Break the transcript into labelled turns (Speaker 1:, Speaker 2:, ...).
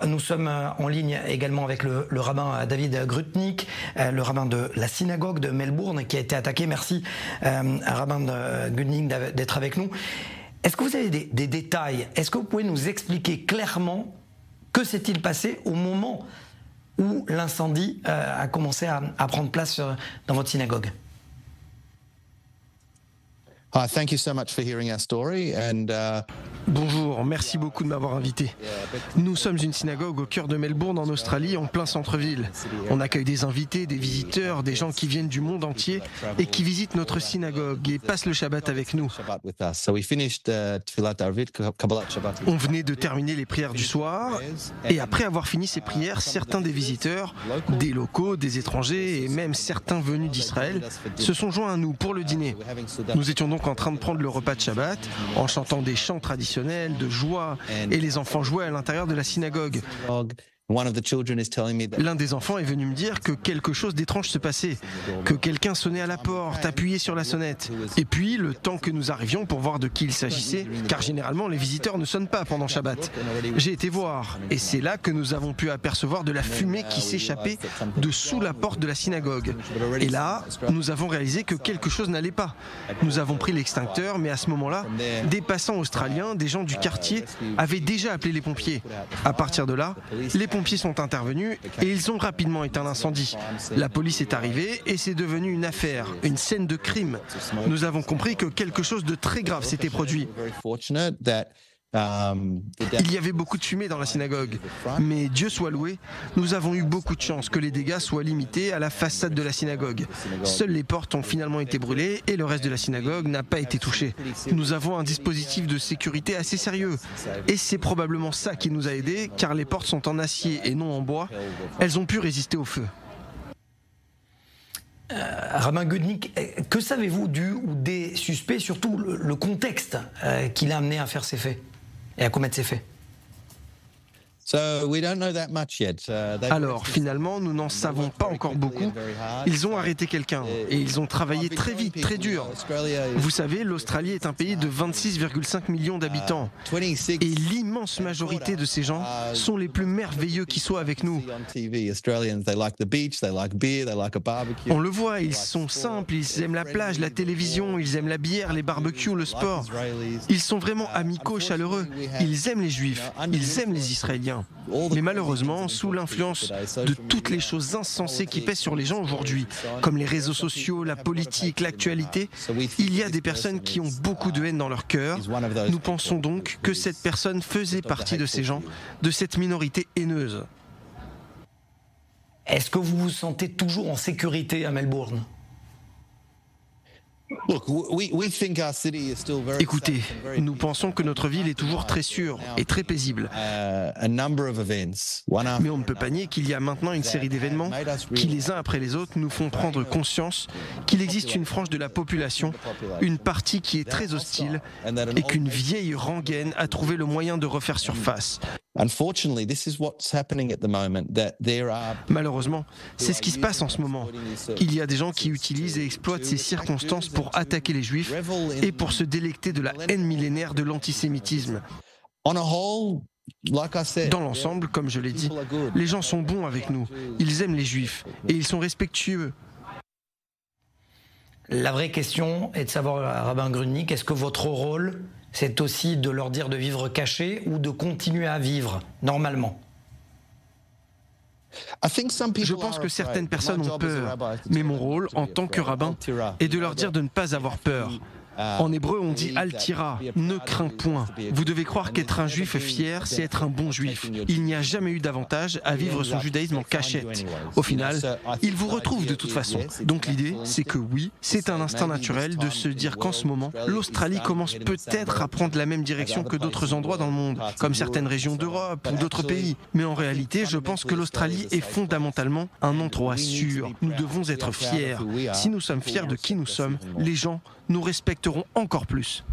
Speaker 1: nous sommes en ligne également avec le rabbin David Grutnick, le rabbin de la synagogue de Melbourne qui a été attaqué. Merci rabbin Grutnick d'être avec nous. Est-ce que vous avez des détails? Est-ce que vous pouvez nous expliquer clairement que s'est-il passé au moment où l'incendie a commencé à prendre place dans votre synagogue?
Speaker 2: Thank you so much for hearing our story
Speaker 3: Bonjour, merci beaucoup de m'avoir invité. Nous sommes une synagogue au cœur de Melbourne en Australie, en plein centre-ville. On accueille des invités, des visiteurs, des gens qui viennent du monde entier et qui visitent notre synagogue et passent le Shabbat avec nous. On venait de terminer les prières du soir et après avoir fini ces prières, certains des visiteurs, des locaux, des étrangers et même certains venus d'Israël se sont joints à nous pour le dîner. Nous étions donc en train de prendre le repas de Shabbat en chantant des chants traditionnels de joie et les enfants jouaient à l'intérieur de la synagogue. L'un des enfants est venu me dire que quelque chose d'étrange se passait, que quelqu'un sonnait à la porte, appuyait sur la sonnette. Et puis, le temps que nous arrivions pour voir de qui il s'agissait, car généralement les visiteurs ne sonnent pas pendant Shabbat, j'ai été voir, et c'est là que nous avons pu apercevoir de la fumée qui s'échappait de sous la porte de la synagogue. Et là, nous avons réalisé que quelque chose n'allait pas. Nous avons pris l'extincteur, mais à ce moment-là, des passants australiens, des gens du quartier, avaient déjà appelé les pompiers. À partir de là, les pompiers sont intervenus et ils ont rapidement éteint l'incendie. La police est arrivée et c'est devenu une affaire, une scène de crime. Nous avons compris que quelque chose de très grave s'était produit. Il y avait beaucoup de fumée dans la synagogue, mais Dieu soit loué, nous avons eu beaucoup de chance que les dégâts soient limités à la façade de la synagogue. Seules les portes ont finalement été brûlées et le reste de la synagogue n'a pas été touché. Nous avons un dispositif de sécurité assez sérieux et c'est probablement ça qui nous a aidés car les portes sont en acier et non en bois. Elles ont pu résister au feu.
Speaker 1: Rabbin Grutnick, que savez-vous du ou des suspects, surtout le contexte qui l'a amené à faire ces faits et à commettre ces faits?
Speaker 3: Alors, finalement, nous n'en savons pas encore beaucoup. Ils ont arrêté quelqu'un et ils ont travaillé très vite, très dur. Vous savez, l'Australie est un pays de 26,5 millions d'habitants. Et l'immense majorité de ces gens sont les plus merveilleux qui soient avec nous. On le voit, ils sont simples, ils aiment la plage, la télévision, ils aiment la bière, les barbecues, le sport. Ils sont vraiment amicaux, chaleureux. Ils aiment les Juifs, ils aiment les Israéliens. Mais malheureusement, sous l'influence de toutes les choses insensées qui pèsent sur les gens aujourd'hui, comme les réseaux sociaux, la politique, l'actualité, il y a des personnes qui ont beaucoup de haine dans leur cœur. Nous pensons donc que cette personne faisait partie de ces gens, de cette minorité haineuse.
Speaker 1: Est-ce que vous vous sentez toujours en sécurité à Melbourne?
Speaker 3: Écoutez, nous pensons que notre ville est toujours très sûre et très paisible. Mais on ne peut pas nier qu'il y a maintenant une série d'événements qui, les uns après les autres, nous font prendre conscience qu'il existe une frange de la population, une partie qui est très hostile et qu'une vieille rengaine a trouvé le moyen de refaire surface. Malheureusement, c'est ce qui se passe en ce moment. Il y a des gens qui utilisent et exploitent ces circonstances pour attaquer les Juifs et pour se délecter de la haine millénaire de l'antisémitisme. Dans l'ensemble, comme je l'ai dit, les gens sont bons avec nous, ils aiment les Juifs et ils sont respectueux.
Speaker 1: La vraie question est de savoir, Rabbin Grutnick, est-ce que votre rôle, c'est aussi de leur dire de vivre cachés ou de continuer à vivre normalement?
Speaker 3: Je pense que certaines personnes ont peur, mais mon rôle en tant que rabbin est de leur dire de ne pas avoir peur. En hébreu, on dit « Al-Tira », ne crains point. Vous devez croire qu'être un juif fier, c'est être un bon juif. Il n'y a jamais eu d'avantage à vivre son judaïsme en cachette. Au final, il vous retrouve de toute façon. Donc l'idée, c'est que oui, c'est un instinct naturel de se dire qu'en ce moment, l'Australie commence peut-être à prendre la même direction que d'autres endroits dans le monde, comme certaines régions d'Europe ou d'autres pays. Mais en réalité, je pense que l'Australie est fondamentalement un endroit sûr. Nous devons être fiers. Si nous sommes fiers de qui nous sommes, les gens nous respecteront encore plus.